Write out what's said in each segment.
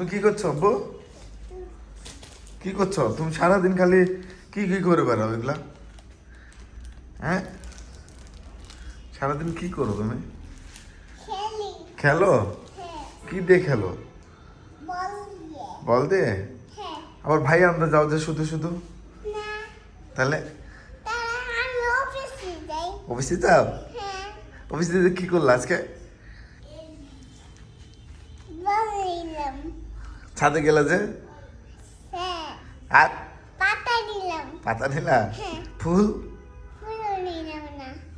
তুমি কি করছো আব্বু? কি করছো তুমি? সারাদিন খালি কি কি করে বেড়াও এগুলা? হ্যাঁ, সারাদিন কি করো তুমি? খেলো? কি দিয়ে খেলো? বল দিয়ে? আবার ভাই আনতে যাও যে শুধু শুধু? তাহলে অফিসে যাও? অফিসে যে কি করলো আজকে? ছাদে গেলে যে? আর পাতা নিলা? ফুল?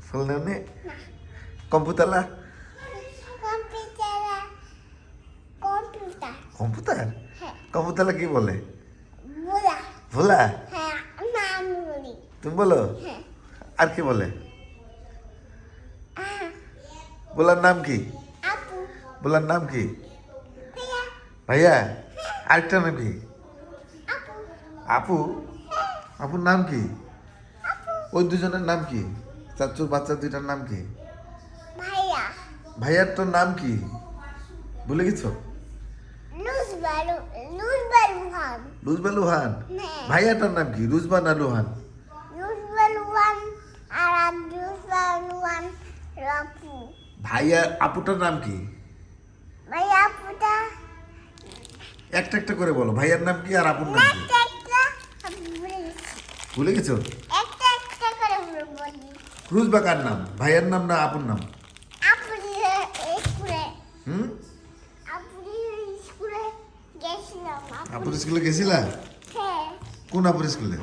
ফুল নেওনি? কম্পিউটার? কম্পিউটার? কম্পিউটার কি বলে? ভোলা? তুমি বলো? আর কি বলে? বলার নাম কি? বলার নাম কি? ভাইয়া? আরেকটা নাম কি? আপু? আপুর নাম কি? ওই দুজনের নাম কি? চাচুর বাচ্চা দুইটার নাম কি? ভাইয়ার তোর নাম কি ভুলে গেছো? লুজবা লুহান? ভাইয়াটার নাম কি? রুজবা না লুহান? ভাইয়া আপুটার নাম কি? একটা একটা করে বলো, ভাইয়ার নাম কি আর আপুর নাম কি? ভুলে গেছো? রুজবা কার নাম? ভাইয়ার নাম না আপুর নাম? হুম, আপুর স্কুলে গেছিলা? কোন আপুর স্কুলে?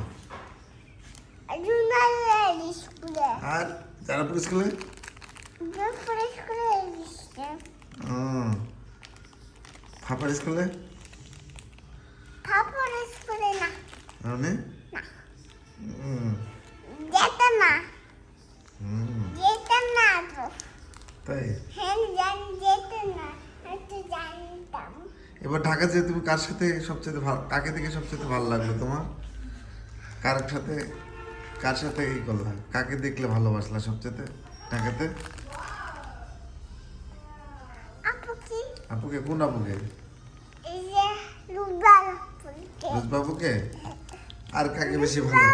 আর জানাপুর স্কুলে? ফাপার স্কুলে? মানে তাই? এবার ঢাকা যেয়ে তুমি কার সাথে সবচেয়ে ভালো, কাকে থেকে সবচেয়ে ভালো লাগলো তোমার? কার সাথে, কার সাথে ই করলা? কাকে দেখলে ভালোবাসলা সবচেয়ে ঢাকাতে? আপুকে? কোন আপুকে? রোজবাবুকে? আর কাকে বেশি ভালো?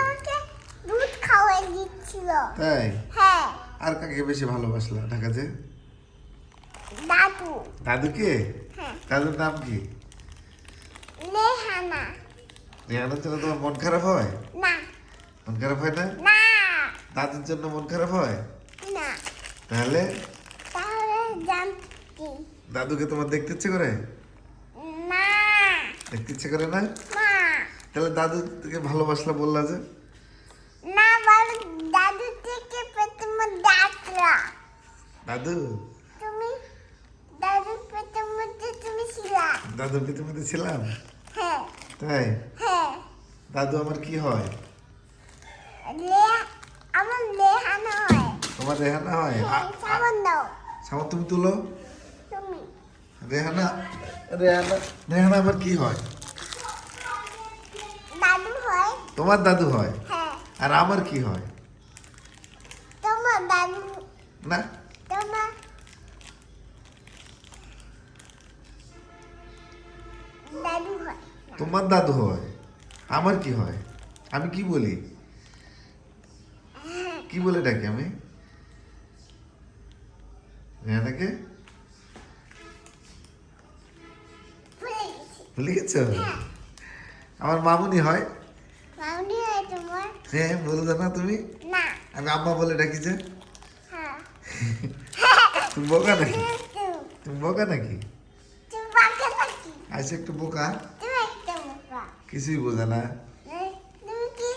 তাই? আর কাকে বেশি ভালোবাসলা ঢাকাতে? দাদুকে? দাদুর নাম কি? রেহানার জন্য তোমার মন খারাপ হয়? মন খারাপ হয় না? দাদুর জন্য মন খারাপ হয়? তাহলে দাদুকে তোমার দেখতে ইচ্ছে করে? দেখতে ইচ্ছে করে না? তাহলে দাদুকে ভালোবাসলা বললা যে? দাদু? দাদুর পিঠের মধ্যে ছিলাম? তাই? দাদু আমার কি হয়? তোমার রেহানা হয়? সামর তুমি তুলো। রেহানা, রেহানা, রেহানা আমার কি হয়? তোমার দাদু হয়? আর আমার কি হয়? না, তোমার দাদু হয়, আমার কি হয়? আমি কি বলি? কি বলে ডাকি আমি রেহানাকে? ভুলে গেছো? আমার মামুনি হয়। হ্যাঁ, বলছো না তুমি? আমি আম্মা বলে ডাকি যে? তুমি বোকা নাকি? তুমি বোকা নাকি? আচ্ছা, একটু বোকা, কিছুই বোঝে না।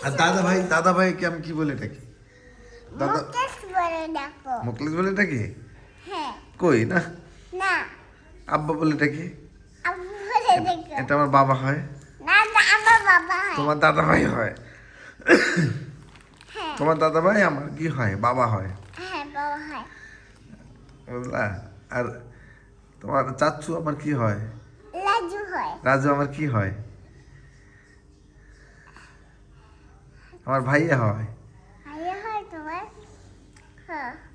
আর দাদা ভাই, দাদা ভাইকে আমি কি বলে ডাকি? দাদা মুখলেস বলে ডাকি? কই না, আব্বা বলে ডাকি। এটা আমার বাবা হয়। তোমার দাদা ভাই হয়। তোমার দাদা ভাই আমার কি হয়? বাবা হয়। বুঝলা? আর তোমার চাচ্চু আমার কি হয়? রাজু আমার কি হয়? আমার ভাইয়া হয়।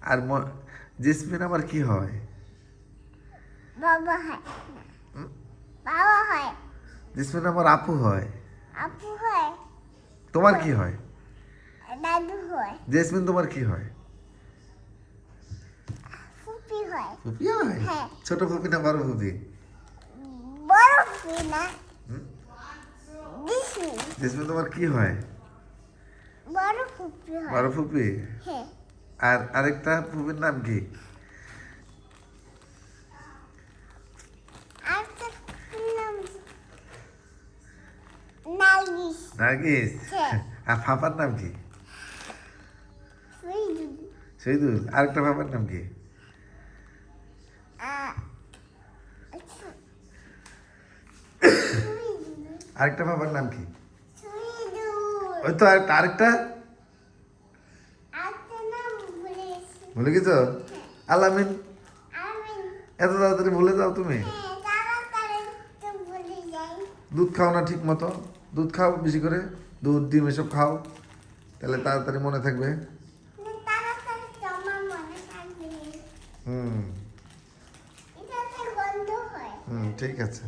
আর জেসমিন আমার কি হয়? জেসমিন আমার আপু হয়। আপু হয়, তোমার কি হয়? দাদু হয়, জেসমিন তোমার কি হয়? ফুপি হয়। ফুপি হয়? হ্যাঁ। ছোট ফুপি না বড় ফুপি? বড় ফুপি না, হুম? দিশমি। জেসমিন তোমার কি হয়? বড় ফুপি হয়। বড় ফুপি? হ্যাঁ। আর আরেকটা ফুপির নাম কি? আর তো ফুপির নাম নার্গিস। নার্গিস? হ্যাঁ। আর ফাপার নাম কি? সুইদুল। শহীদুল। আরেকটা ফাপার নাম কি? আরেকটা ফাপার নাম কি? সুইদুল। ওই তো আরেকটা আরেকটা নাম ভুলে গেছি। ভুলে গেছো? আলামিন। আমিন। এত তাড়াতাড়ি ভুলে যাও তুমি? হ্যাঁ, তাড়াতাড়ি তো ভুলে যাই। দুধ খাও না ঠিক মতো? দুধ খাও বেশি করে, দুধ ডিম এসব খাও, তাহলে তাড়াতাড়ি মনে থাকবে। তাড়াতাড়ি তো আমার মনে থাকবে। হুম এটাতে গন্ধ হয়। ঠিক আছে।